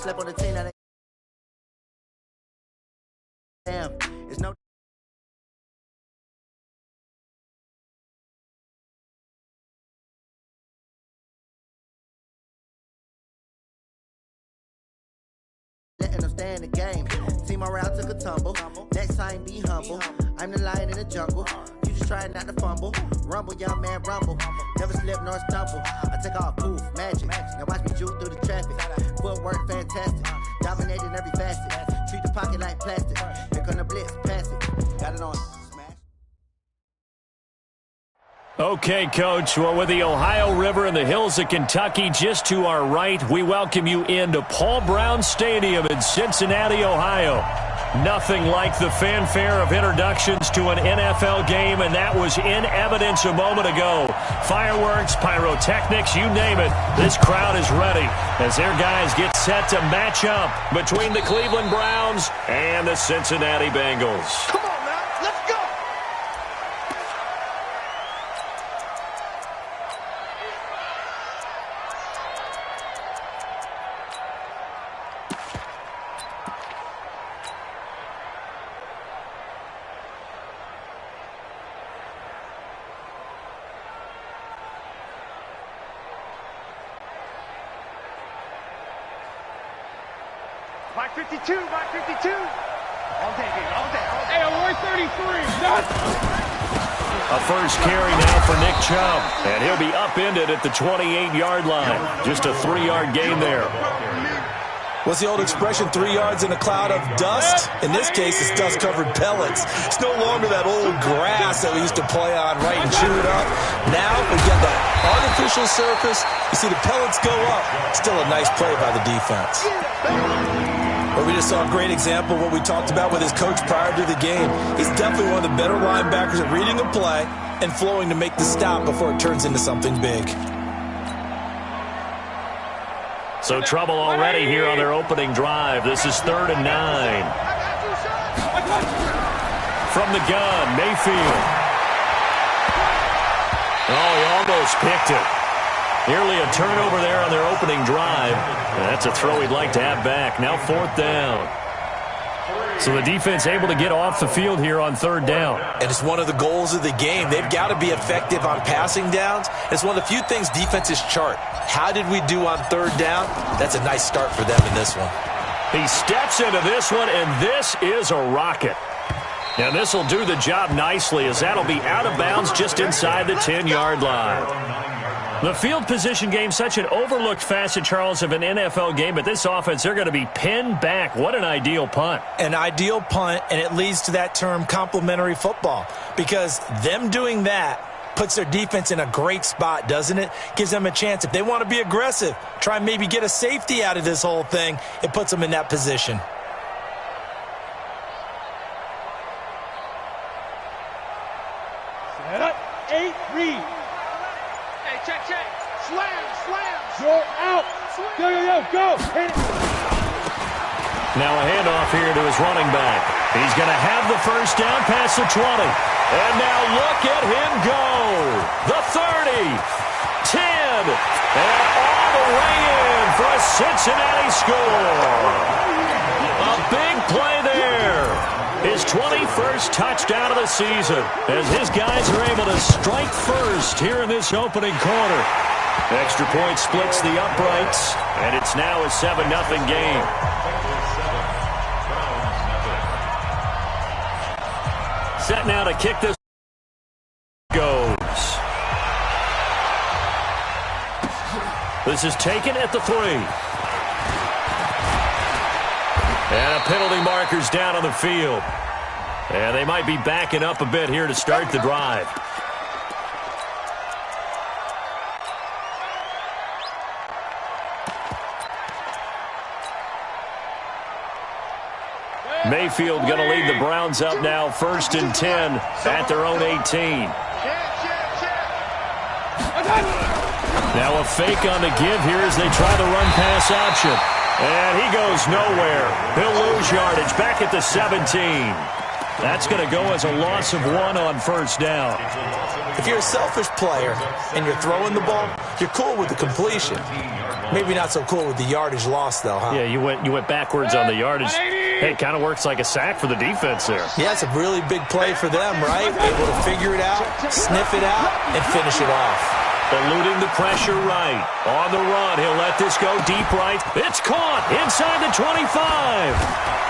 slept on the team, now they damn. It's no letting them stay in the game. Team around took a tumble. Next time, be humble. I'm the lion in the jungle. You just trying not to fumble. Rumble, young man, rumble. Never slip nor stumble. I take off, poof, magic. Now watch me juke through the traffic. Footwork, fantastic. Dominating every facet. Treat the pocket like plastic. Here come the blitz, pass it. Got it on. Okay, Coach. Well, with the Ohio River and the hills of Kentucky just to our right, we welcome you into Paul Brown Stadium in Cincinnati, Ohio. Nothing like the fanfare of introductions to an NFL game, and that was in evidence a moment ago. Fireworks, pyrotechnics, you name it. This crowd is ready as their guys get set to match up between the Cleveland Browns and the Cincinnati Bengals. Come on now, let's go! Mike 52, Mike 52. All day, baby, all day, all day. Hey, award 33. A first carry now for Nick Chubb, and he'll be upended at the 28-yard line. Just a 3-yard gain there. What's the old expression, 3 yards in a cloud of dust? In this case, it's dust-covered pellets. It's no longer that old grass that we used to play on, right, and chew it up. Now we get that artificial surface. You see the pellets go up. Still a nice play by the defense. But we just saw a great example of what we talked about with his coach prior to the game. He's definitely one of the better linebackers at reading a play and flowing to make the stop before it turns into something big. So trouble already here on their opening drive. This is 3rd and 9. From the gun, Mayfield. Oh, he almost picked it. Nearly a turnover there on their opening drive. That's a throw he'd like to have back. Now 4th down. So the defense able to get off the field here on 3rd down. And it's one of the goals of the game. They've got to be effective on passing downs. It's one of the few things defenses chart. How did we do on 3rd down? That's a nice start for them in this one. He steps into this one, and this is a rocket. Now this will do the job nicely, as that'll be out of bounds just inside the 10-yard line. The field position game, such an overlooked facet, Charles, of an NFL game, but this offense, they're going to be pinned back. What an ideal punt. An ideal punt, and it leads to that term complementary football, because them doing that puts their defense in a great spot, doesn't it? Gives them a chance. If they want to be aggressive, try and maybe get a safety out of this whole thing, it puts them in that position. Set up, 8, read. Hey, check, check. Slam, slam. Go out. Go, go, go, go. Hit it. Now a handoff here to his running back. He's going to have the first down past the 20. And now look at him go. The 30, 10, and all the way in for a Cincinnati score. A big play there. His 21st touchdown of the season as his guys are able to strike first here in this opening quarter. Extra point splits the uprights, and it's now a 7-0 game. Set now to kick this. Goes. This is taken at the 3. And a penalty marker's down on the field. And they might be backing up a bit here to start the drive. Mayfield going to lead the Browns up now, 1st and 10 at their own 18. Now a fake on the give here as they try the run-pass option. And he goes nowhere. He'll lose yardage back at the 17. That's going to go as a loss of 1 on 1st down. If you're a selfish player and you're throwing the ball, you're cool with the completion. Maybe not so cool with the yardage loss, though, huh? Yeah, you went backwards on the yardage. Hey, it kind of works like a sack for the defense there. Yeah, it's a really big play for them, right? Able to figure it out, sniff it out, and finish it off. Eluding the pressure right. On the run, he'll let this go deep right. It's caught inside the 25.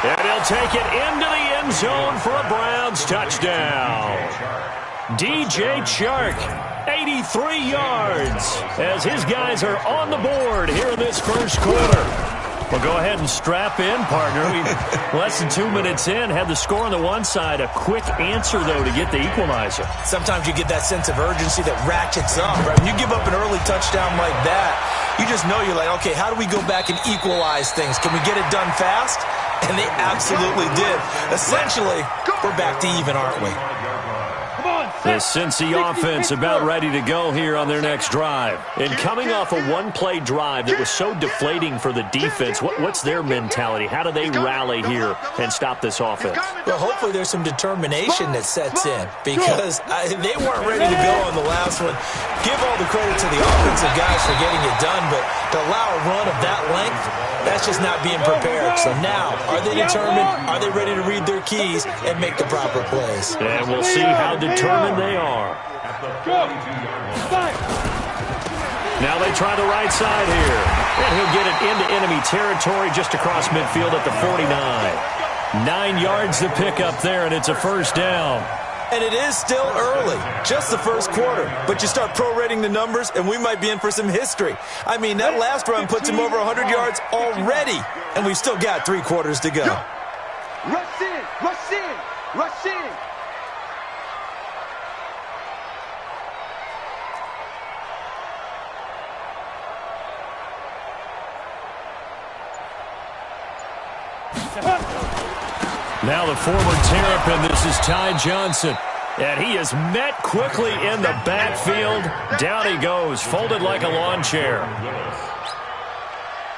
And he'll take it into the end zone for a Browns touchdown. DJ Chark, 83 yards, as his guys are on the board here in this first quarter. Well, go ahead and strap in, partner. Less than 2 minutes in, had the score on the one side. A quick answer, though, to get the equalizer. Sometimes you get that sense of urgency that ratchets up, right? When you give up an early touchdown like that, you just know you're like, okay, how do we go back and equalize things? Can we get it done fast? And they absolutely did. Essentially, we're back to even, aren't we? The Cincy offense about ready to go here on their next drive. And coming off a one-play drive that was so deflating for the defense, what's their mentality? How do they rally here and stop this offense? Well, hopefully there's some determination that sets in because they weren't ready to go on the last one. Give all the credit to the offensive guys for getting it done, but to allow a run of that length, that's just not being prepared. So now, are they determined? Are they ready to read their keys and make the proper plays? And we'll see how determined they are. Now they try the right side here. And he'll get it into enemy territory just across midfield at the 49. 9 yards to pick up there, and it's a first down. And it is still early, just the first quarter. But you start prorating the numbers, and we might be in for some history. I mean, that last run puts him over 100 yards already, and we've still got 3 quarters to go. Rush in, rush in, rush in. Now the former Terrapin, this is Ty Johnson. And he is met quickly in the backfield. Down he goes, folded like a lawn chair.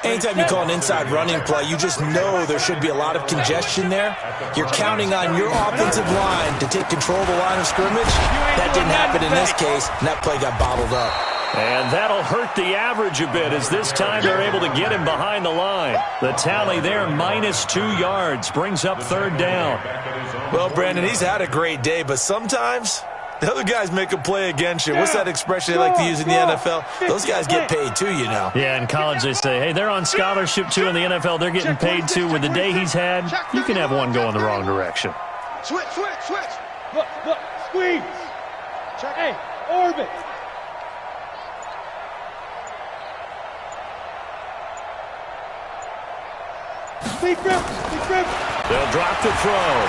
Anytime you call an inside running play, you just know there should be a lot of congestion there. You're counting on your offensive line to take control of the line of scrimmage. That didn't happen in this case, and that play got bottled up. And that'll hurt the average a bit as this time they're able to get him behind the line. The tally there, -2 yards, brings up third down. Well, Brandon, he's had a great day, but sometimes the other guys make a play against you. What's that expression they like to use in the NFL? Those guys get paid too, you know. Yeah, in college they say, hey, they're on scholarship too. In the NFL, they're getting paid too. With the day he's had, you can have one go in the wrong direction. Switch, switch, switch. Look, squeeze. Hey, orbit. Big grip. They'll drop the throw.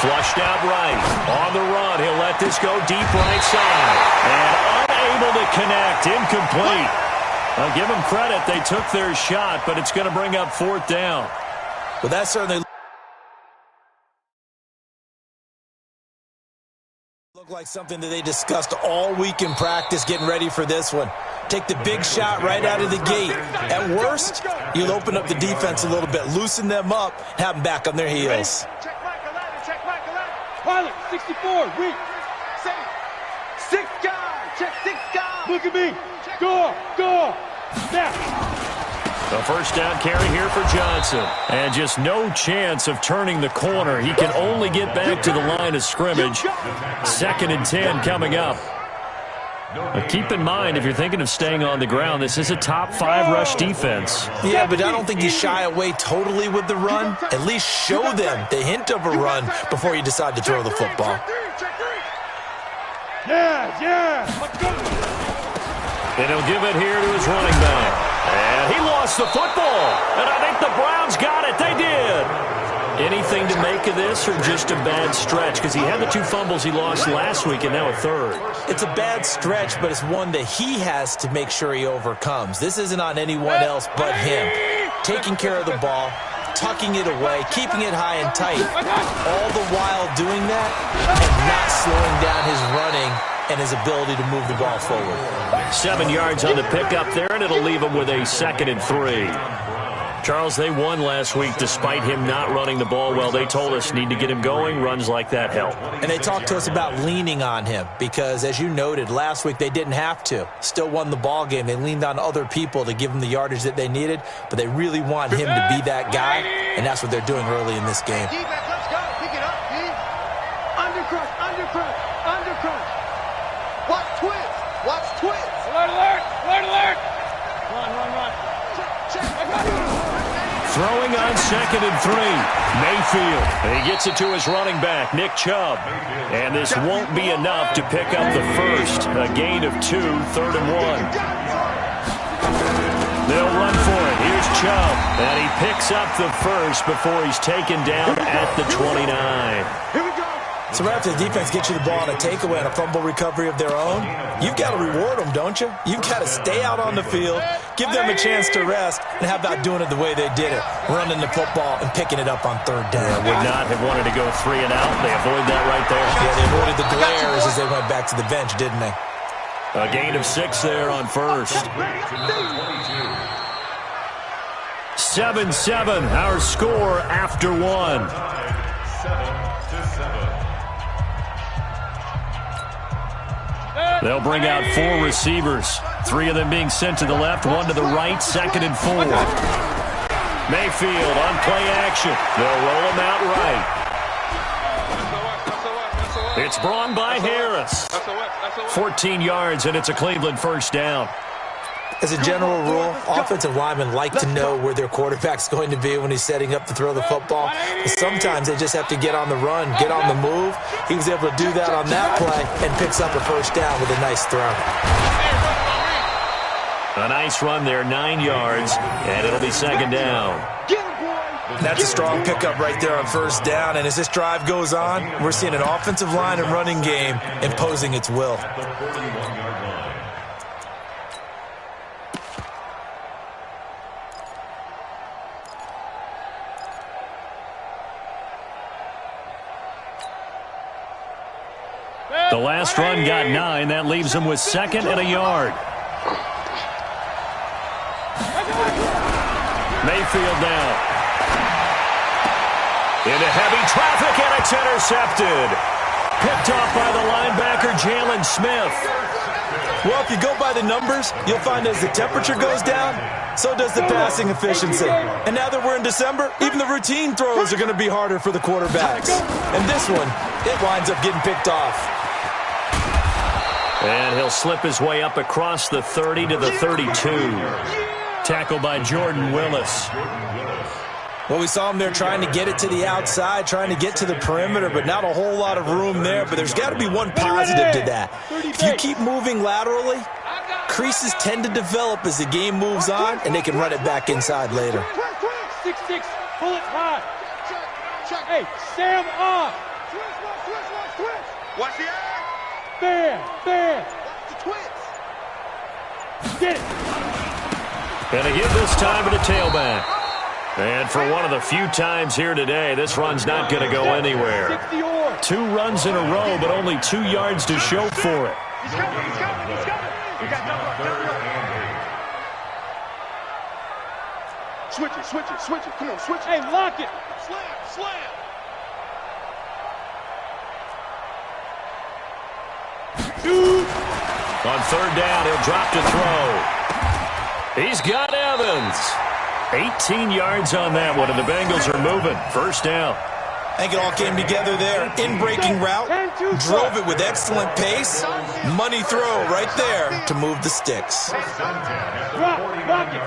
Flushed out right. On the run, he'll let this go deep right side. And unable to connect. Incomplete. I'll give them credit. They took their shot, but it's going to bring up fourth down. Well, that certainly looked like something that they discussed all week in practice getting ready for this one. Take the big shot right out of the gate. At worst, you'll open up the defense a little bit, loosen them up, have them back on their heels. Check Michael Ladder, check Michael Ladder. Pilot, 64, read. 6 guys, check 6 guys. Look at me. Go. Now. A first down carry here for Johnson. And just no chance of turning the corner. He can only get back to the line of scrimmage. 2nd and 10 coming up. But keep in mind, if you're thinking of staying on the ground, this is a top 5 rush defense. Yeah, but I don't think you shy away totally with the run. At least show them the hint of a run before you decide to throw the football. Yeah. And he'll give it here to his running back. And he lost the football. And I think the Browns got it. They did. Anything to make of this or just a bad stretch? Because he had the 2 fumbles he lost last week and now a third. It's a bad stretch, but it's one that he has to make sure he overcomes. This isn't on anyone else but him. Taking care of the ball, tucking it away, keeping it high and tight, all the while doing that and not slowing down his running and his ability to move the ball forward. 7 yards on the pickup there, and it'll leave him with a 2nd and 3. Charles, they won last week despite him not running the ball well. They told us need to get him going. Runs like that help. And they talked to us about leaning on him because, as you noted, last week they didn't have to. Still won the ball game. They leaned on other people to give them the yardage that they needed, but they really want him to be that guy, and that's what they're doing early in this game. Defense, let's go. Pick it up, D. Undercrush, undercrush, undercrush. Watch twist. Watch twist. Alert, alert, alert, alert. Run. Throwing on 2nd and 3. Mayfield. He gets it to his running back, Nick Chubb. And this won't be enough to pick up the first. A gain of 2, 3rd and 1. They'll run for it. Here's Chubb. And he picks up the first before he's taken down at the 29. Here we go. So right after the defense gets you the ball on a takeaway and a fumble recovery of their own, you've got to reward them, don't you? You've got to stay out on the field, give them a chance to rest, and how about doing it the way they did it, running the football and picking it up on 3rd down. Would not have wanted to go 3 and out. They avoid that right there. Yeah, they avoided the glares as they went back to the bench, didn't they? A gain of 6 there on first. 7-7, our score after 1. 7-7. They'll bring out 4 receivers. 3 of them being sent to the left, 1 to the right, 2nd and 4. Mayfield on play action. They'll roll him out right. It's brought by Harris. 14 yards, and it's a Cleveland first down. As a general rule, offensive linemen like to know where their quarterback's going to be when he's setting up to throw the football. But sometimes they just have to get on the run, get on the move. He was able to do that on that play and picks up a first down with a nice throw. A nice run there, 9 yards, and it'll be 2nd down. That's a strong pickup right there on first down. And as this drive goes on, we're seeing an offensive line and running game imposing its will. The last run got 9. That leaves him with 2nd and a yard. Mayfield down. Into heavy traffic, and it's intercepted. Picked off by the linebacker, Jalen Smith. Well, if you go by the numbers, you'll find as the temperature goes down, so does the passing efficiency. And now that we're in December, even the routine throws are going to be harder for the quarterbacks. And this one, it winds up getting picked off. And he'll slip his way up across the 30 to the 32. Tackled by Jordan Willis. Well, we saw him there trying to get it to the outside, trying to get to the perimeter, but not a whole lot of room there. But there's got to be one positive to that. If you keep moving laterally, creases tend to develop as the game moves on, and they can run it back inside later. 6-6, pull it high. Hey, Sam off. Watch the eye. Bam. Watch the twist. Get it. And a give this time to the tailback. And for one of the few times here today, this run's not going to go anywhere. 2 runs in a row, but only 2 yards to show for it. He's coming. We got double up. Switch it. Come on, switch it. Hey, lock it. Slam. On 3rd down, he'll drop to throw. He's got Evans. 18 yards on that one, and the Bengals are moving. First down. I think it all came together there. In-breaking route, drove it with excellent pace. Money throw right there to move the sticks. Rock it.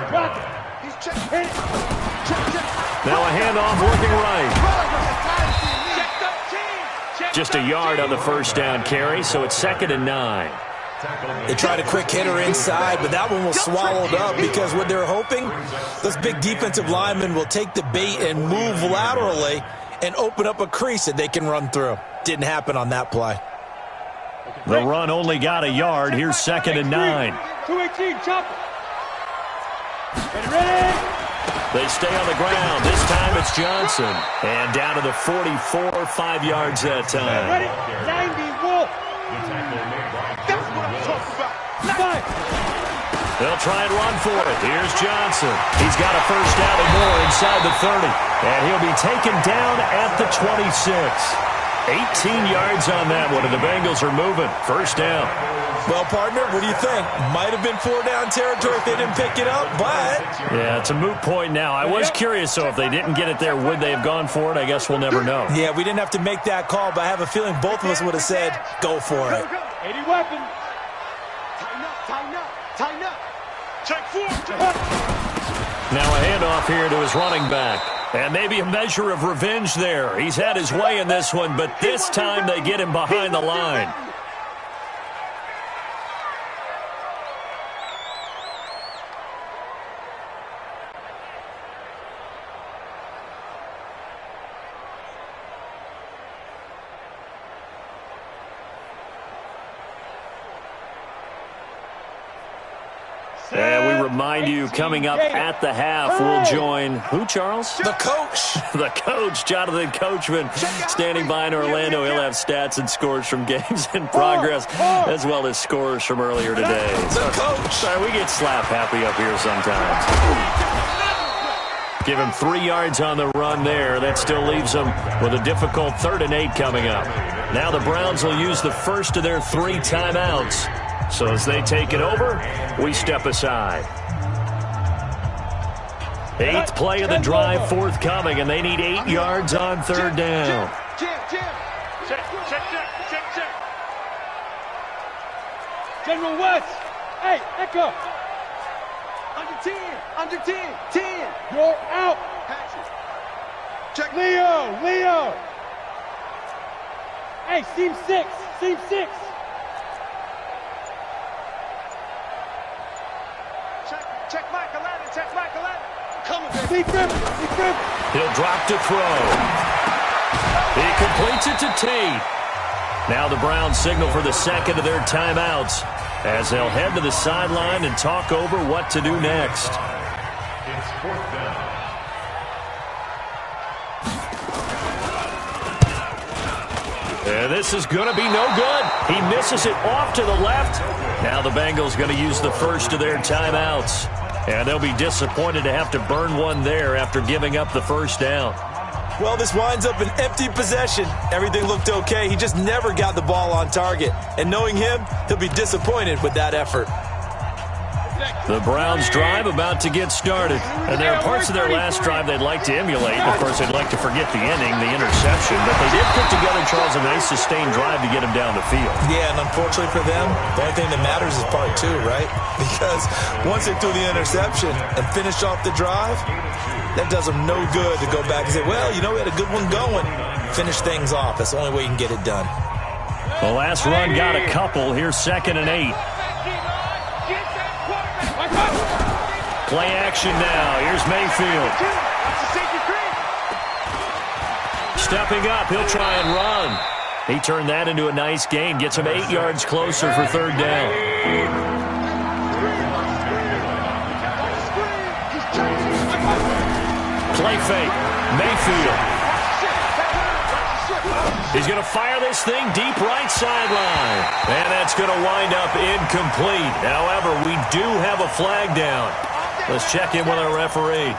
Now a handoff working right. Just a yard on the first down carry, so it's 2nd and 9. They tried a quick hitter inside, but that one was swallowed up because what they're hoping, those big defensive linemen will take the bait and move laterally and open up a crease that they can run through. Didn't happen on that play. The run only got a yard. Here's 2nd and 9. 218, chop. Ready. They stay on the ground. This time it's Johnson. And down to the 44, 5 yards that time. Ready? 90, Wolf. That's what I'm talking about. They'll try and run for it. Here's Johnson. He's got a first down and more inside the 30. And he'll be taken down at the 26. 18 yards on that one, and the Bengals are moving. First down. Well, partner, what do you think? Might have been 4-down territory if they didn't pick it up, but... Yeah, it's a moot point now. I was curious, so if they didn't get it there, would they have gone for it? I guess we'll never know. Yeah, we didn't have to make that call, but I have a feeling both of us would have said, go for it. 80 weapons. Tighten up, tighten up, tighten up. Check 4. Now a handoff here to his running back. And maybe a measure of revenge there. He's had his way in this one, but this time they get him behind the line. And we remind you, coming up at the half, we'll join who, Charles? The coach. The coach, Jonathan Coachman, standing by in Orlando. He'll have stats and scores from games in progress, as well as scores from earlier today. The coach. Sorry, we get slap happy up here sometimes. Give him 3 yards on the run there. That still leaves him with a difficult 3rd and 8 coming up. Now the Browns will use the first of their 3 timeouts. So as they take it over, we step aside. 8th play of the drive forthcoming, and they need 8 yards on 3rd down. Check. General West. Hey, Echo. Under 10. 10. You're out. Check. Leo. Hey, seam 6. Check Mike 11. Coming, baby. He'll drop to throw. He completes it to Tate. Now the Browns signal for the second of their timeouts as they'll head to the sideline and talk over what to do next. It's 4th down. And this is going to be no good. He misses it off to the left. Now the Bengals going to use the first of their timeouts. And they'll be disappointed to have to burn one there after giving up the first down. Well, this winds up an empty possession. Everything looked okay. He just never got the ball on target. And knowing him, he'll be disappointed with that effort. The Browns drive about to get started. And there are parts of their last drive they'd like to emulate. Of course, they'd like to forget the inning, the interception. But they did put together, Charles, a nice sustained drive to get him down the field. Yeah, and unfortunately for them, the only thing that matters is part 2, right? Because once they threw the interception and finished off the drive, that does them no good to go back and say, well, you know, we had a good one going. Finish things off. That's the only way you can get it done. The last run got a couple. Here's 2nd and 8. Play action now. Here's Mayfield. Stepping up, he'll try and run. He turned that into a nice gain. Gets him 8 yards closer for 3rd down. Play fake. Mayfield. He's going to fire this thing deep right sideline. And that's going to wind up incomplete. However, we do have a flag down. Let's check in with our referee.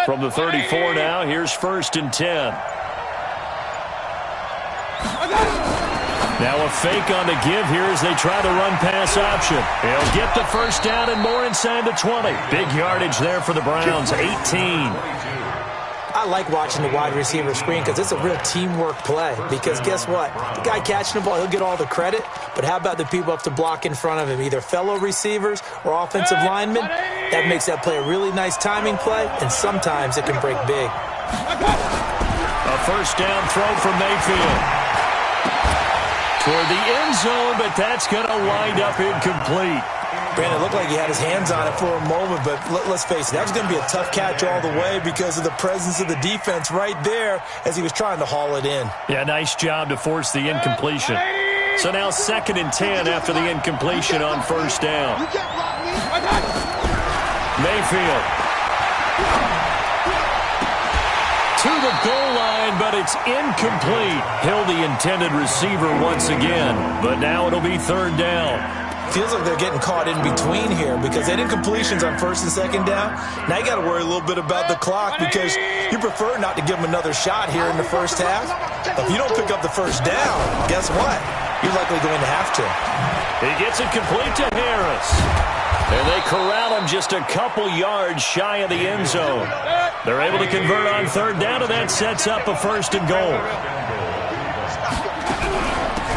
From the 34 now, here's 1st and 10. Now a fake on the give here as they try the run-pass option. He'll get the first down and more inside the 20. Big yardage there for the Browns, 18. I like watching the wide receiver screen because it's a real teamwork play. Because guess what? The guy catching the ball, he'll get all the credit. But how about the people up to block in front of him, either fellow receivers or offensive linemen? That makes that play a really nice timing play, and sometimes it can break big. A first down throw from Mayfield. Toward the end zone, but that's going to wind up incomplete. Brandon, it looked like he had his hands on it for a moment, but let's face it, that was going to be a tough catch all the way because of the presence of the defense right there as he was trying to haul it in. Yeah, nice job to force the incompletion. So now 2nd and 10 after the incompletion on first down. Mayfield. To the goal line, but it's incomplete. He'll the intended receiver once again, but now it'll be 3rd down. Feels like they're getting caught in between here because they had incompletions on 1st and 2nd down. Now you got to worry a little bit about the clock because you prefer not to give them another shot here in the first half. If you don't pick up the first down, guess what? You're likely going to have to. He gets it complete to Harris. And they corral him just a couple yards shy of the end zone. They're able to convert on 3rd down, and that sets up a 1st and goal.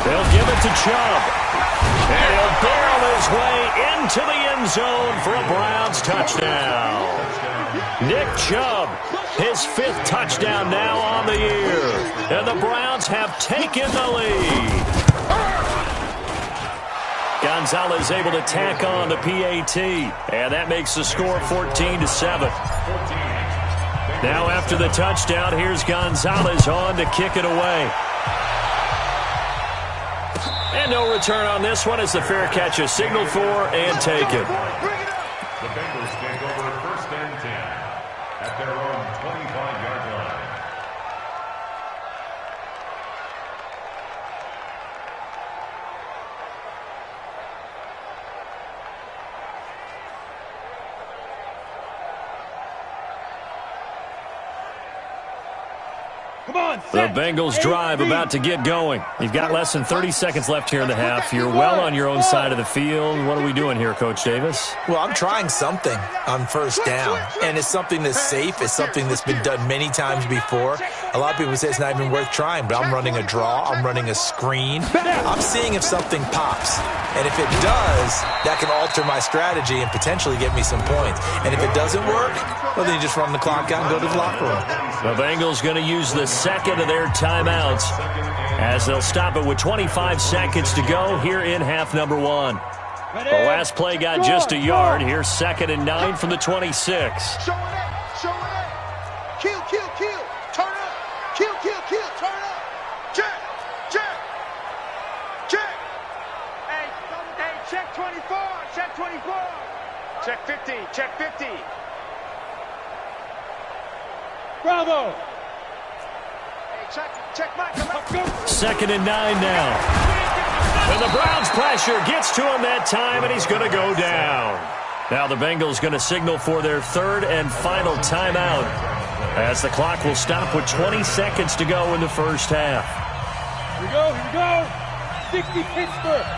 They'll give it to Chubb. And he'll barrel his way into the end zone for a Browns touchdown. Nick Chubb, his 5th touchdown now on the year. And the Browns have taken the lead. Gonzalez able to tack on the PAT, and that makes the score 14-7. Now after the touchdown, here's Gonzalez on to kick it away. And no return on this one as the fair catch is signaled for and taken. The Bengals take over 1st and 10 at their own 25-yard line. The Bengals drive about to get going. You've got less than 30 seconds left here in the half. You're well on your own side of the field. What are we doing here, Coach Davis? Well, I'm trying something on 1st down, and it's something that's safe. It's something that's been done many times before. A lot of people say it's not even worth trying, but I'm running a draw. I'm running a screen. I'm seeing if something pops. And if it does, that can alter my strategy and potentially get me some points. And if it doesn't work, well, then you just run the clock out and go to the locker room. The Bengals going to use the 2nd of their timeouts as they'll stop it with 25 seconds to go here in half number 1. The last play got just a yard. Here's 2nd and 9 from the 26. Show it up. Show it up. Kill, kill, kill. Turn up. Kill, kill, kill. Turn up. Check. Check. Check. Hey, check 24. Check 24. Check 50. Check 50. Bravo. Hey, check Mike. 2nd and 9 now. And the Browns pressure gets to him that time, and he's going to go down. Now the Bengals going to signal for their 3rd and final timeout as the clock will stop with 20 seconds to go in the first half. Here we go, here we go. 60 Pittsburgh.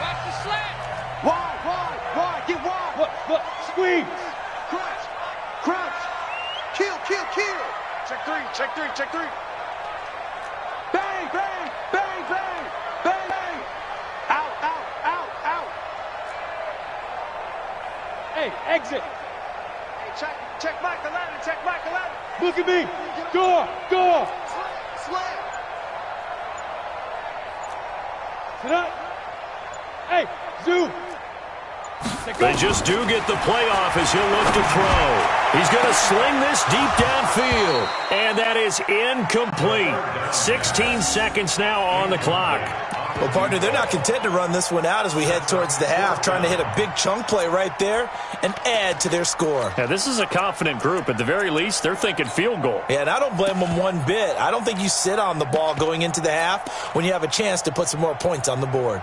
Watch the slant. Wide, get wide. Look, squeeze. Crunch, crunch. Kill. Check 3. Bang, bang, bang, bang, bang, bang. Out. Hey, exit. Hey, check Michael Allen. Look at me. Door. Slam. Sit up. Hey, zoom. They just do get the playoff as he'll look to throw. He's going to sling this deep downfield. And that is incomplete. 16 seconds now on the clock. Well, partner, they're not content to run this one out as we head towards the half, trying to hit a big chunk play right there and add to their score. Yeah, this is a confident group. At the very least, they're thinking field goal. Yeah, and I don't blame them one bit. I don't think you sit on the ball going into the half when you have a chance to put some more points on the board.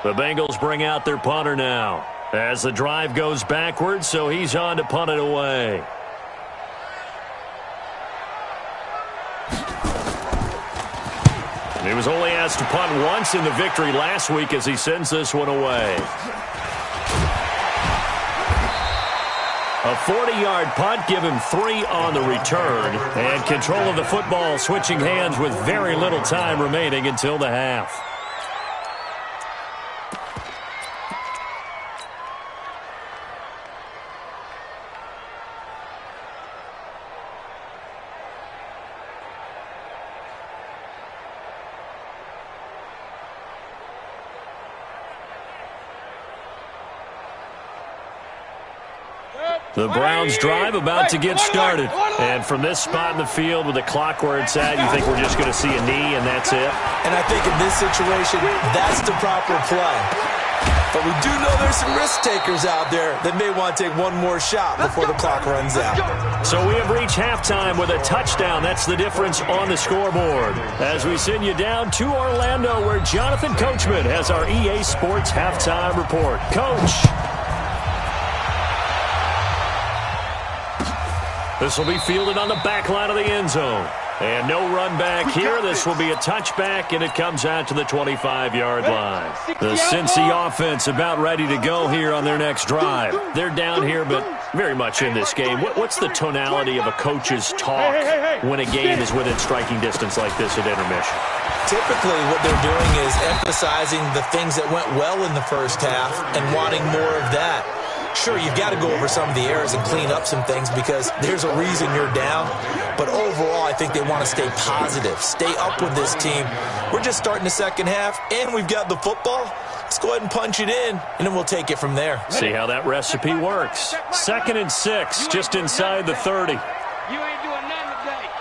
The Bengals bring out their punter now as the drive goes backwards, so he's on to punt it away. He was only asked to punt once in the victory last week as he sends this one away. A 40-yard punt, give him 3 on the return. And control of the football switching hands with very little time remaining until the half. The Browns drive about to get started. And from this spot in the field with the clock where it's at, you think we're just going to see a knee and that's it? And I think in this situation, that's the proper play. But we do know there's some risk takers out there that may want to take one more shot before the clock runs out. So we have reached halftime with a touchdown. That's the difference on the scoreboard. As we send you down to Orlando, where Jonathan Coachman has our EA Sports halftime report. Coach. This will be fielded on the back line of the end zone. And no run back here. This will be a touchback, and it comes out to the 25-yard line. The Cincy offense about ready to go here on their next drive. They're down here, but very much in this game. What's the tonality of a coach's talk when a game is within striking distance like this at intermission? Typically, what they're doing is emphasizing the things that went well in the first half and wanting more of that. Sure, you've got to go over some of the errors and clean up some things because there's a reason you're down. But overall, I think they want to stay positive, stay up with this team. We're just starting the second half, and we've got the football. Let's go ahead and punch it in, and then we'll take it from there. See how that recipe works. 2nd and 6, just inside the 30. You ain't doing nothing today.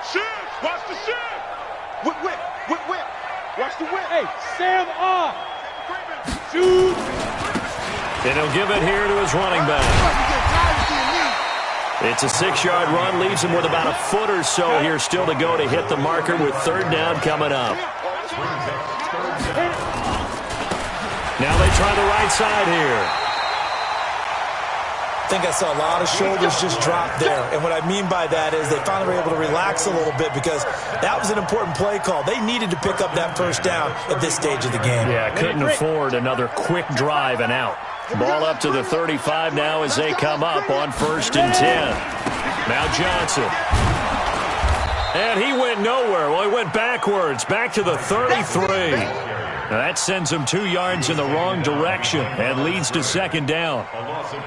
Shift! Watch the shift! Whip, whip, whip, whip. Watch the whip. Hey, Sam off. Shoot. And he'll give it here to his running back. It's a 6-yard run, leaves him with about a foot or so here still to go to hit the marker with 3rd down coming up. Now they try the right side here. I think I saw a lot of shoulders just drop there. And what I mean by that is they finally were able to relax a little bit because that was an important play call. They needed to pick up that 1st down at this stage of the game. Yeah, couldn't afford another quick drive and out. Ball up to the 35 now as they come up on 1st and 10. Now Johnson. And he went nowhere. Well, he went backwards, back to the 33. Now that sends him 2 yards in the wrong direction and leads to 2nd down.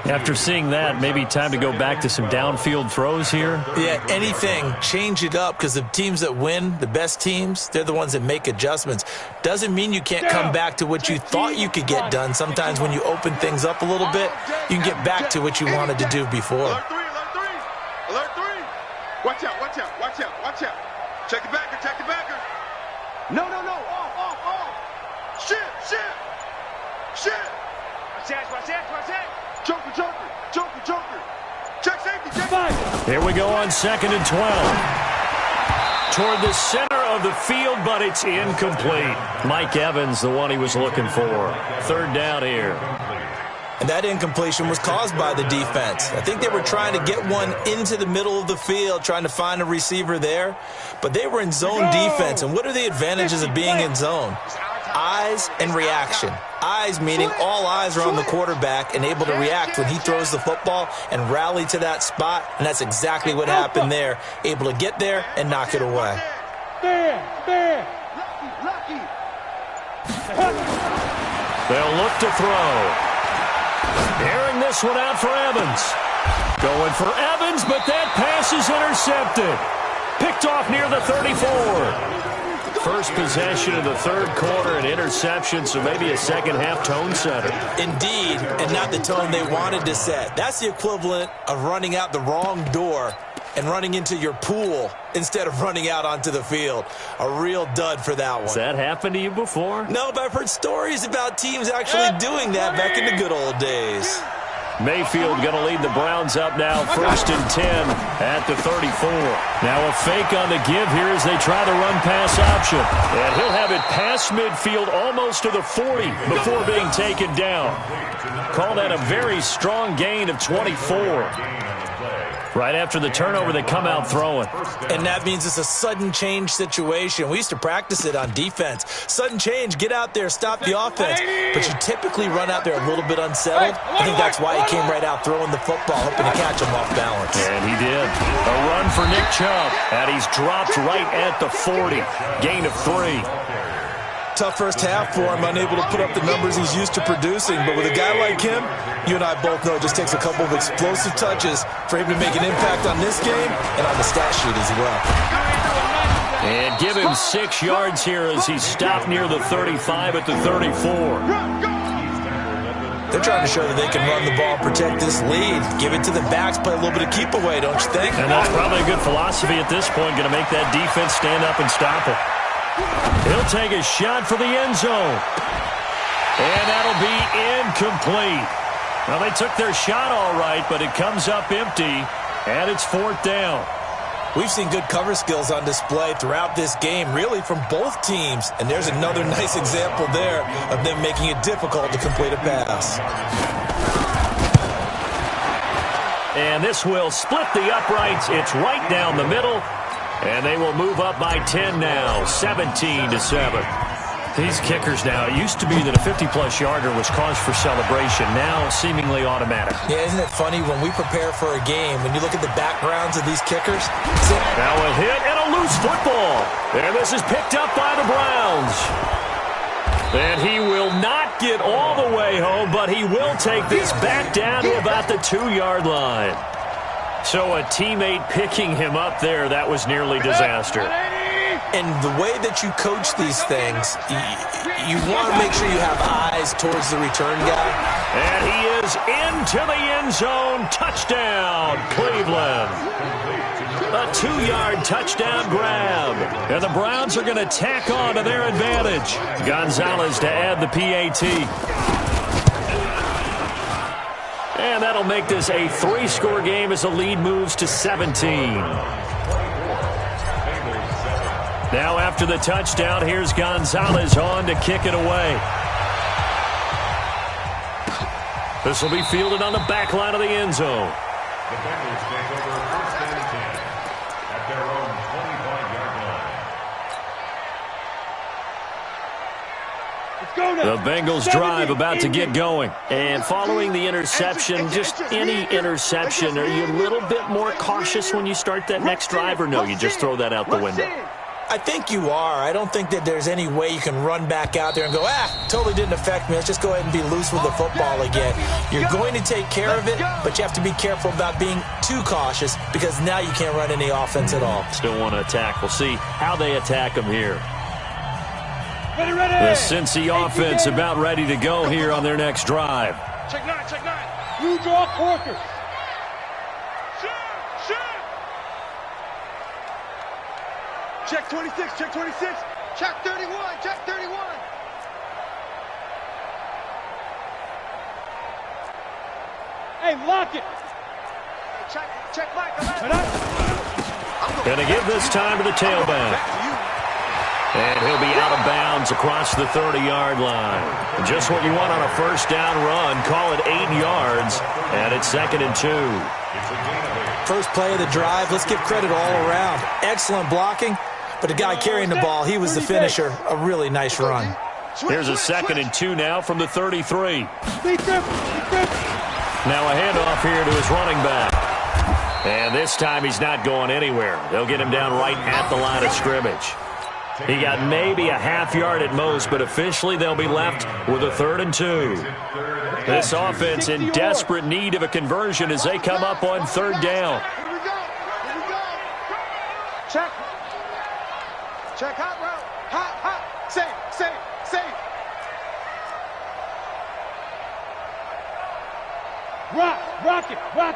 After seeing that, maybe time to go back to some downfield throws here. Yeah, anything. Change it up because the teams that win, the best teams, they're the ones that make adjustments. Doesn't mean you can't come back to what you thought you could get done. Sometimes when you open things up a little bit, you can get back to what you wanted to do before. Alert 3, alert 3. Alert 3. Watch out, watch out, watch out, watch out. Check the backer, check the backer. No, no, no. Off. Shit. Watch that, watch that, watch that. Joker. Check safety, check safety. Here we go on 2nd and 12. Toward the center of the field, but it's incomplete. Mike Evans, the one he was looking for. 3rd down here. And that incompletion was caused by the defense. I think they were trying to get one into the middle of the field, trying to find a receiver there. But they were in zone defense. And what are the advantages of being in zone? Eyes and reaction. Eyes meaning all eyes are on the quarterback and able to react when he throws the football and rally to that spot. And that's exactly what happened there. Able to get there and knock it away. Lucky. They'll look to throw. Airing this one out for Evans. Going for Evans, but that pass is intercepted. Picked off near the 34. First possession of the 3rd quarter, an interception, so maybe a second-half tone setter. Indeed, and not the tone they wanted to set. That's the equivalent of running out the wrong door and running into your pool instead of running out onto the field. A real dud for that one. Has that happened to you before? No, but I've heard stories about teams actually doing that back in the good old days. Mayfield going to lead the Browns up now, 1st and 10 at the 34. Now a fake on the give here as they try the run-pass option. And he'll have it past midfield almost to the 40 before being taken down. Call that a very strong gain of 24. Right after the turnover, they come out throwing. And that means it's a sudden change situation. We used to practice it on defense. Sudden change, get out there, stop the offense. But you typically run out there a little bit unsettled. I think that's why he came right out throwing the football, hoping to catch him off balance. And he did. A run for Nick Chubb. And he's dropped right at the 40. Gain of 3. Tough first half for him, unable to put up the numbers he's used to producing. But with a guy like him, you and I both know it just takes a couple of explosive touches for him to make an impact on this game and on the stat sheet as well. And give him 6 yards here as he's stopped near the 35 at the 34. They're trying to show that they can run the ball and protect this lead. Give it to the backs, play a little bit of keep away, don't you think? And that's probably a good philosophy at this point, going to make that defense stand up and stop him. He'll take a shot for the end zone. And that'll be incomplete. Well, they took their shot all right, but it comes up empty, and it's 4th down. We've seen good cover skills on display throughout this game, really from both teams. And there's another nice example there of them making it difficult to complete a pass. And this will split the uprights. It's right down the middle. And they will move up by 10 now, 17-7. These kickers now, it used to be that a 50-plus yarder was cause for celebration. Now, seemingly automatic. Yeah, isn't it funny when we prepare for a game, when you look at the backgrounds of these kickers? Now a hit and a loose football. And this is picked up by the Browns. And he will not get all the way home, but he will take this back down to about the 2-yard line. So a teammate picking him up there, that was nearly disaster. And the way that you coach these things, you want to make sure you have eyes towards the return guy. And he is into the end zone. Touchdown, Cleveland. A 2-yard touchdown grab. And the Browns are going to tack on to their advantage. Gonzalez to add the PAT. And that'll make this a 3-score game as the lead moves to 17. Now after the touchdown, here's Gonzalez on to kick it away. This will be fielded on the back line of the end zone. The Bengals take over 1st and 10 at their own 25-yard line. The Bengals drive about to get going. And following the interception, just any interception, are you a little bit more cautious when you start that next drive, or no, you just throw that out the window? I think you are. I don't think that there's any way you can run back out there and go, totally didn't affect me. Let's just go ahead and be loose with the football again. You're going to take care of it, but you have to be careful about being too cautious because now you can't run any offense at all. Still want to attack. We'll see how they attack him here. Ready. The Cincy offense about ready to go here on their next drive. Check 9. You draw Corker. Shoot. Check 26. Check 31. Check 31. Hey, lock it. Check Mike. Going to give this time to the tailback. And he'll be out of bounds across the 30-yard line. Just what you want on a first down run. Call it 8 yards. And it's 2nd and 2. First play of the drive. Let's give credit all around. Excellent blocking. But the guy carrying the ball, he was the finisher. A really nice run. Here's a 2nd and 2 now from the 33. Now a handoff here to his running back. And this time he's not going anywhere. They'll get him down right at the line of scrimmage. He got maybe a half yard at most, but officially they'll be left with a 3rd and 2. This offense in desperate need of a conversion as they come up on 3rd down. Here we go. Check hot route. Hot. Safe. Rock it. Hey,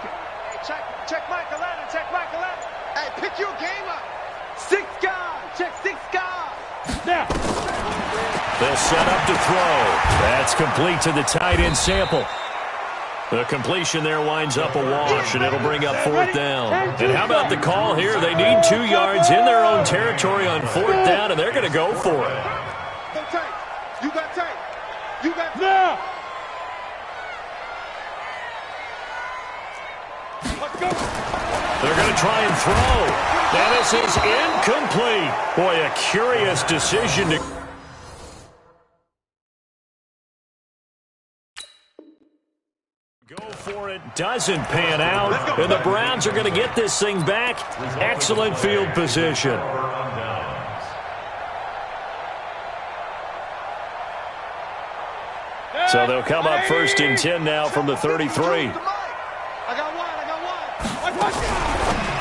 check Mike 11. Hey, pick your game up. 6 guys. Check 6 guys. Now. They'll set up to throw. That's complete to the tight end Sample. The completion there winds up a wash, and it'll bring up 4th down. And how about the call here? They need 2 yards in their own territory on 4th down, and they're going to go for it. Go tight. You got tight. Now. Let's go. They're going to try and throw. And this is incomplete. Boy, a curious decision to... Go for it, doesn't pan out, and the Browns are going to get this thing back. Excellent field position. So they'll come up 1st and 10 now from the 33.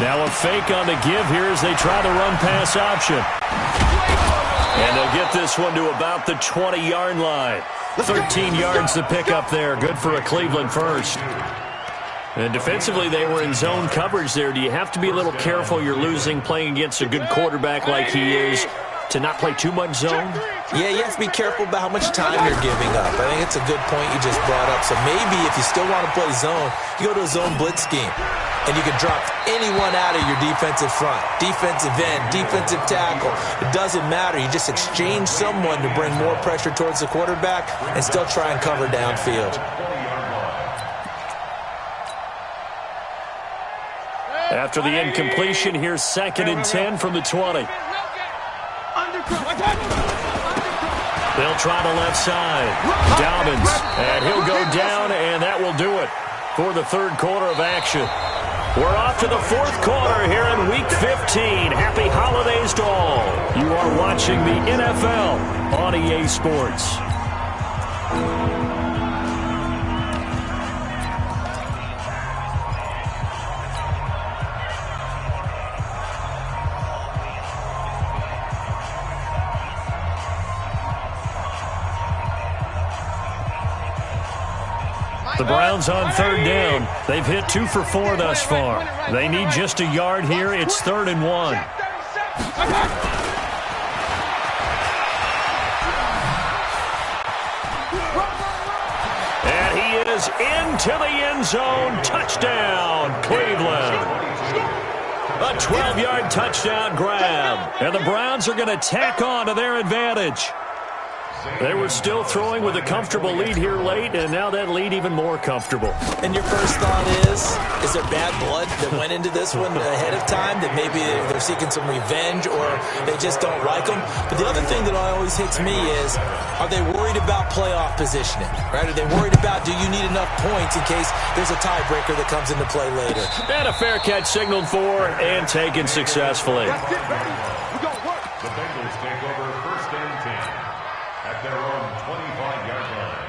Now a fake on the give here as they try the run-pass option. And they'll get this one to about the 20-yard line. 13 yards to pick up there. Good for a Cleveland first. And defensively, they were in zone coverage there. Do you have to be a little careful? You're losing playing against a good quarterback like he is to not play too much zone? Yeah, you have to be careful about how much time you're giving up. I think it's a good point you just brought up. So maybe if you still want to play zone, you go to a zone blitz scheme. And you can drop anyone out of your defensive front, defensive end, defensive tackle. It doesn't matter. You just exchange someone to bring more pressure towards the quarterback and still try and cover downfield. After the incompletion, here's 2nd and 10 from the 20. They'll try the left side. Dobbins, and he'll go down, and that will do it for the 3rd quarter of action. We're off to the 4th quarter here in Week 15. Happy holidays to all. You are watching the NFL on EA Sports. The Browns on 3rd down. They've hit 2 for 4 thus far. They need just a yard here. It's 3rd and 1. And he is into the end zone. Touchdown, Cleveland. A 12-yard touchdown grab. And the Browns are going to tack on to their advantage. They were still throwing with a comfortable lead here late, and now that lead even more comfortable. And your first thought is there bad blood that went into this one ahead of time, that maybe they're seeking some revenge or they just don't like them? But the other thing that always hits me is, are they worried about playoff positioning? Right? Are they worried about, do you need enough points in case there's a tiebreaker that comes into play later? And a fair catch signaled for and taken successfully. The Bengals take over 1st and 10 at their own 25-yard line.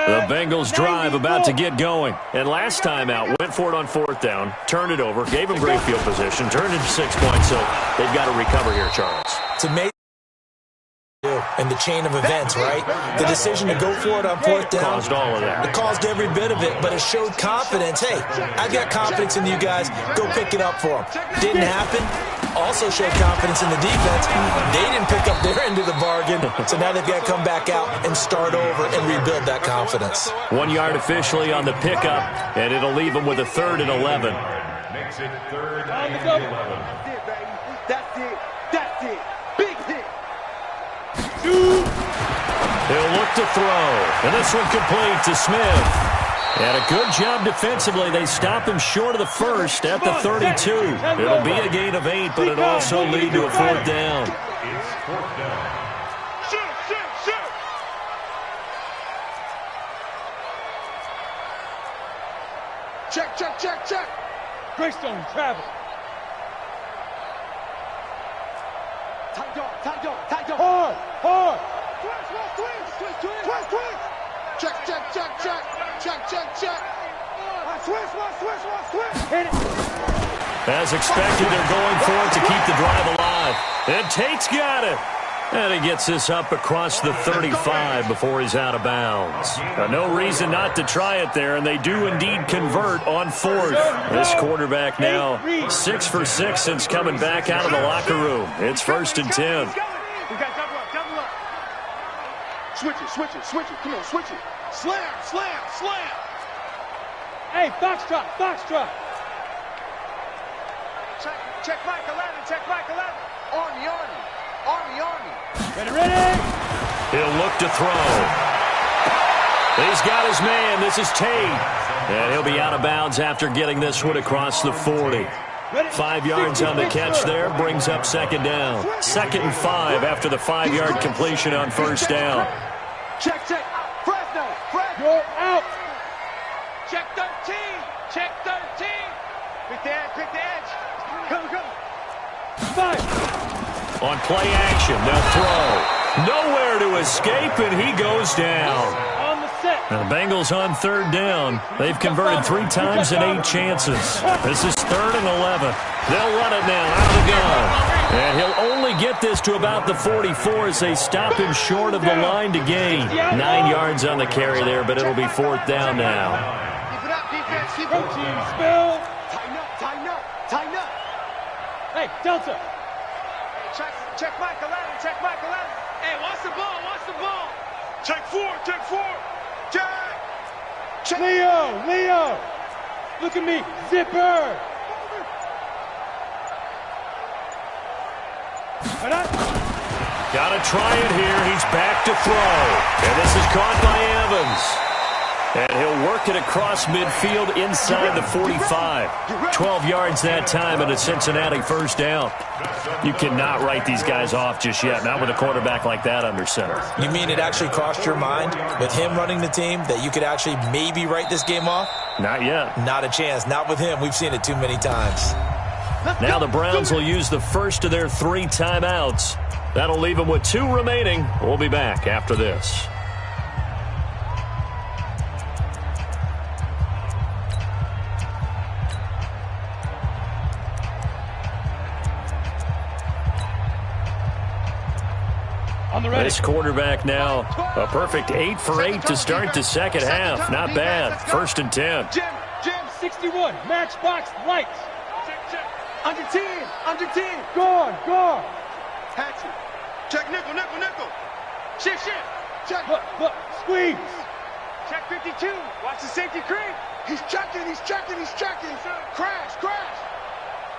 The Bengals drive about to get going. And last time out, went for it on 4th down, turned it over, gave them great field position, turned it to 6 points, so they've got to recover here, Charles. It's amazing. And the chain of events, right? The decision to go for it on 4th down Caused all of that. It caused every bit of it, but it showed confidence. Hey, I've got confidence in you guys. Go pick it up for them. Didn't happen. Also showed confidence in the defense. They didn't pick up their end of the bargain, so now they've got to come back out and start over and rebuild that confidence. 1 yard officially on the pickup, and it'll leave them with a 3rd and 11. Makes it 3rd and 11. That's it. That's it. Big hit. He'll look to throw, and this one complete to Smith. And a good job defensively. They stop him short of the first at the 32. It'll be a gain of 8, but it'll also lead to a 4th down. It's 4th down. Shoot. Check. Greystone, travel. Tight dog. Hard. Twist. Check. Switch. Hit it. As expected, they're going for it to keep the drive alive. And Tate's got it. And he gets this up across the 35 before he's out of bounds. No reason not to try it there, and they do indeed convert on 4th. This quarterback now 6 for 6 since coming back out of the locker room. It's 1st and 10. We got double up. Switch it. Come on, switch it. Slam. Hey, foxtrot. Check Mike 11. Army. Ready. He'll look to throw. He's got his man. This is Tate. And he'll be out of bounds after getting this one across the 40. 5 yards on the catch there, brings up second down. 2nd and 5 after the 5-yard completion on first down. Check. Fresno. You're out. Check 13. Check 13. Pick the edge. Come. 5. On play action, they'll throw. Nowhere to escape, and he goes down. On the set. Now the Bengals on 3rd down. They've converted 3 times in 8 chances. This is 3rd and 11. They'll run it now out of the gun. And he'll only get this to about the 44 as they stop him short of the line to gain. 9 yards on the carry there, but it'll be 4th down now. Keep it up, defense. Keep it up. Team spill. Tighten up. Hey, Delta. Hey, check Michael Allen. Hey, watch the ball. Check 4. Check. Leo. Look at me. Zipper. Got to try it here. He's back to throw. And this is caught by Evans. And he'll work it across midfield inside the 45. 12 yards that time and a Cincinnati first down. You cannot write these guys off just yet, not with a quarterback like that under center. You mean it actually crossed your mind with him running the team that you could actually maybe write this game off? Not yet. Not a chance. Not with him. We've seen it too many times. Now the Browns will use the first of their 3 timeouts. That'll leave them with 2 remaining. We'll be back after this. This quarterback now, a perfect 8 for 8 to start the second half. Not bad. 1st and 10. Jim, 61. Matchbox lights. Check. Under 10. Gone. Hatchet. Check nickel. Shift. Check. Look. Squeeze. Check 52. Watch the safety creep. He's checking. Crash.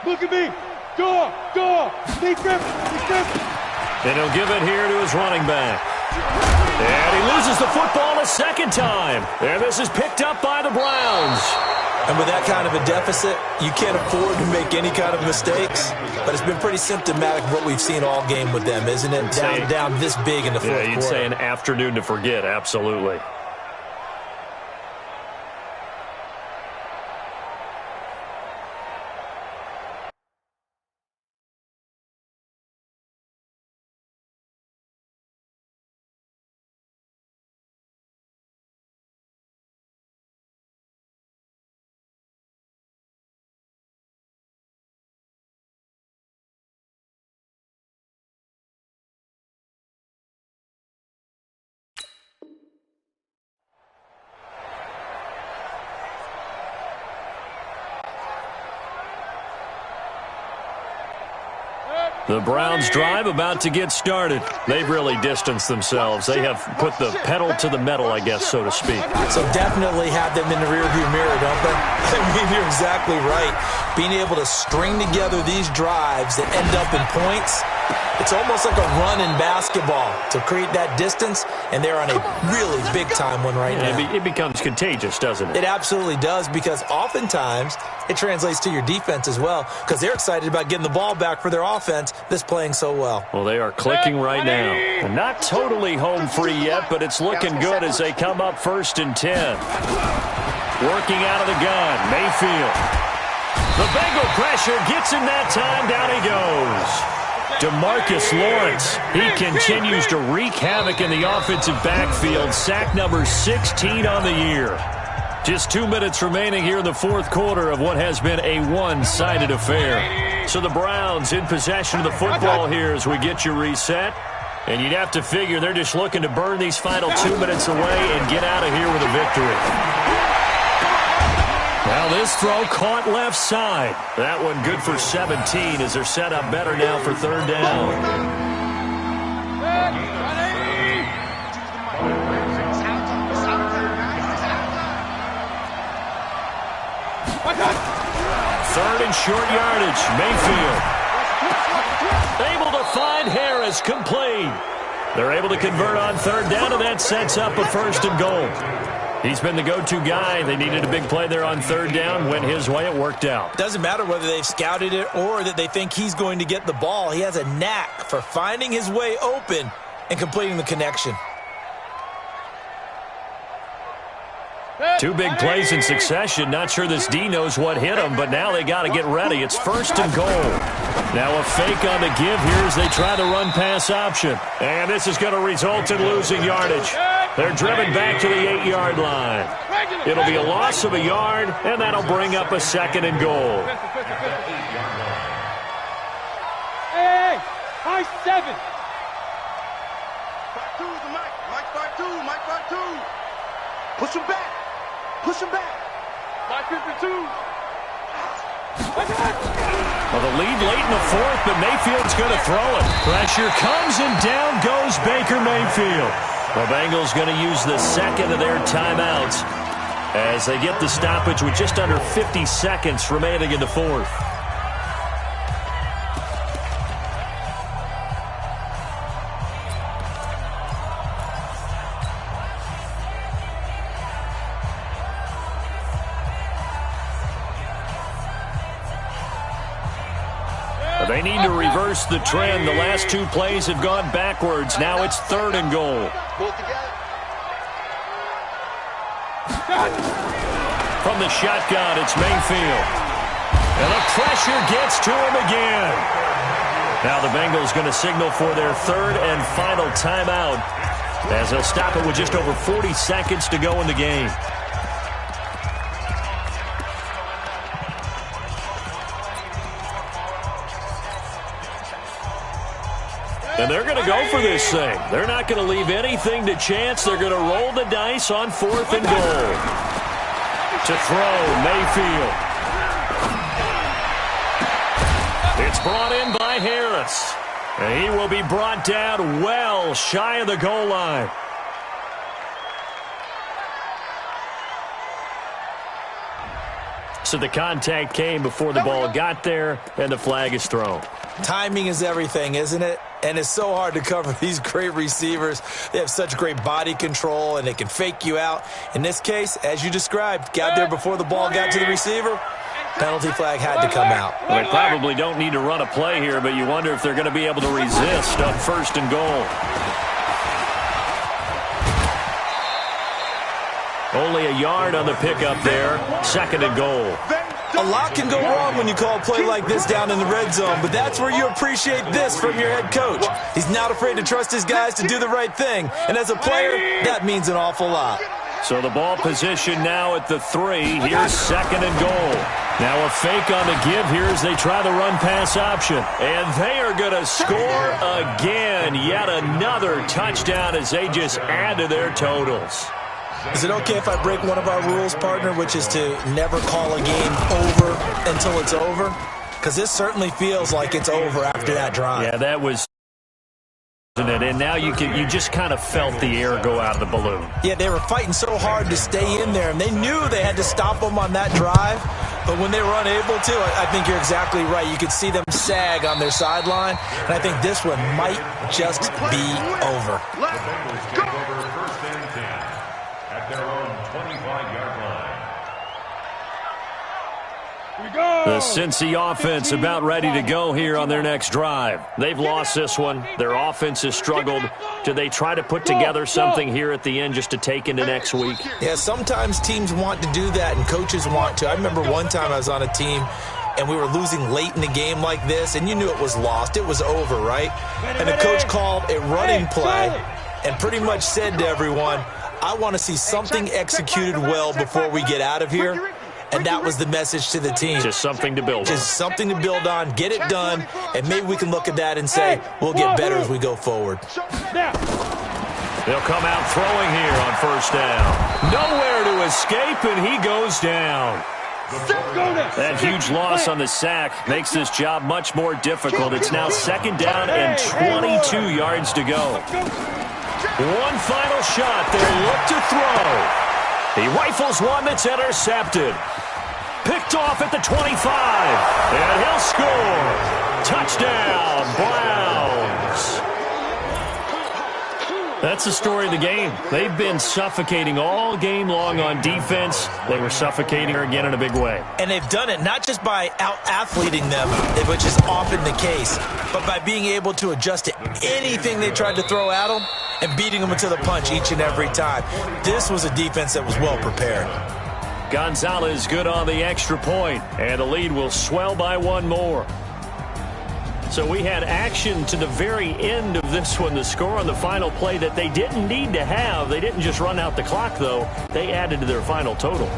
Look at me. Door. Sneak grip. And he'll give it here to his running back. And he loses the football a second time. And this is picked up by the Browns. And with that kind of a deficit, you can't afford to make any kind of mistakes. But it's been pretty symptomatic of what we've seen all game with them, isn't it? Down this big in the fourth quarter. You'd say an afternoon to forget, absolutely. The Browns drive about to get started. They've really distanced themselves. They have put the pedal to the metal, I guess, so to speak. So definitely have them in the rearview mirror, don't they? I mean, you're exactly right. Being able to string together these drives that end up in points, it's almost like a run in basketball to create that distance, and they're on a really big-time one right now. It becomes contagious, doesn't it? It absolutely does, because oftentimes it translates to your defense as well, because they're excited about getting the ball back for their offense that's playing so well. Well, they are clicking right now. And not totally home free yet, but it's looking good as they come up 1st and 10. Working out of the gun, Mayfield. The Bengal pressure gets him that time. Down he goes. DeMarcus Lawrence, he continues to wreak havoc in the offensive backfield. Sack number 16 on the year. Just 2 minutes remaining here in the fourth quarter of what has been a one-sided affair. So the Browns in possession of the football here as we get you reset. And you'd have to figure they're just looking to burn these final 2 minutes away and get out of here with a victory. Now this throw caught left side. That one good for 17 as they're set up better now for 3rd down. Third and short yardage. Mayfield able to find Harris, complete. They're able to convert on 3rd down, and that sets up a 1st and goal. He's been the go-to guy. They needed a big play there on third down. Went his way. It worked out. Doesn't matter whether they've scouted it or that they think he's going to get the ball. He has a knack for finding his way open and completing the connection. Two big plays in succession. Not sure this D knows what hit him, but now they got to get ready. It's 1st and goal. Now a fake on the give here as they try the run-pass option. And this is going to result in losing yardage. They're driven back to the 8-yard line. It'll be a loss of a yard, and that'll bring up a 2nd and goal. Hey, high 7. 5-2 is the Mike. Mike 5-2. Mike 5-2. Push him back. Push him back. Mike 52. Well, the lead late in the 4th, but Mayfield's going to throw it. Pressure comes, and down goes Baker Mayfield. The Bengals going to use the 2nd of their timeouts as they get the stoppage with just under 50 seconds remaining in the 4th. They need to reverse the trend. The last 2 plays have gone backwards. Now it's 3rd and goal. From the shotgun, it's Mayfield. And the pressure gets to him again. Now the Bengals going to signal for their 3rd and final timeout as they'll stop it with just over 40 seconds to go in the game. And they're going to go for this thing. They're not going to leave anything to chance. They're going to roll the dice on 4th and goal. To throw, Mayfield. It's brought in by Harris. And he will be brought down well shy of the goal line. So the contact came before the ball got there, and the flag is thrown. Timing is everything, isn't it? And it's so hard to cover these great receivers. They have such great body control, and they can fake you out. In this case, as you described, got there before the ball got to the receiver. Penalty flag had to come out. Well, they probably don't need to run a play here, but you wonder if they're going to be able to resist on 1st and goal. Only a yard on the pickup there. 2nd and goal. A lot can go wrong when you call a play like this down in the red zone, but that's where you appreciate this from your head coach. He's not afraid to trust his guys to do the right thing, and as a player, that means an awful lot. So the ball position now at the 3. Here's 2nd and goal. Now a fake on the give here as they try the run-pass option. And they are going to score again. Yet another touchdown as they just add to their totals. Is it okay if I break one of our rules, partner, which is to never call a game over until it's over? Because this certainly feels like it's over after that drive. Yeah, that was... And now you just kind of felt the air go out of the balloon. Yeah, they were fighting so hard to stay in there, and they knew they had to stop them on that drive. But when they were unable to, I think you're exactly right. You could see them sag on their sideline, and I think this one might just be over. Bengals take over 1st and 10 at their own 25-yard line. The Cincy offense about ready to go here on their next drive. They've lost this one. Their offense has struggled. Do they try to put together something here at the end just to take into next week? Yeah, sometimes teams want to do that and coaches want to. I remember one time I was on a team and we were losing late in the game like this, and you knew it was lost. It was over, right? And the coach called a running play and pretty much said to everyone, I want to see something executed well before we get out of here. And that was the message to the team. Just something to build on. Just something to build on, get it done, and maybe we can look at that and say, we'll get better as we go forward. They'll come out throwing here on 1st down. Nowhere to escape, and he goes down. That huge loss on the sack makes this job much more difficult. It's now 2nd down and 22 yards to go. One final shot. They'll look to throw. He rifles one that's intercepted. Picked off at the 25. And he'll score. Touchdown, Browns. That's the story of the game. They've been suffocating all game long on defense. They were suffocating her again in a big way. And they've done it not just by out-athleting them, which is often the case, but by being able to adjust to anything they tried to throw at them and beating them to the punch each and every time. This was a defense that was well prepared. Gonzalez good on the extra point, and the lead will swell by one more. So we had action to the very end of this one. The score on the final play that they didn't need to have. They didn't just run out the clock, though. They added to their final total.